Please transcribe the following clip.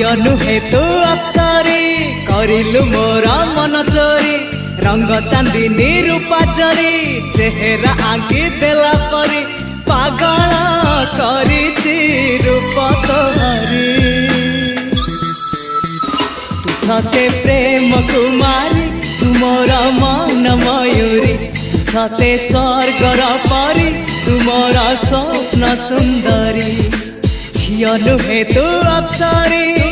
झियो नुहे तू अप्सरी करिलु मोर मन चोरी रंग चांदनी रूपा चोरी चेहरा आंकी देला परी पागल करिछि रूप तोहरी तू सते प्रेम कुमारी तू मोर मन मयूरी सते स्वर्गर परी तू मोर स्वप्न सुंदरी झियो नुहे तू अप्सरी।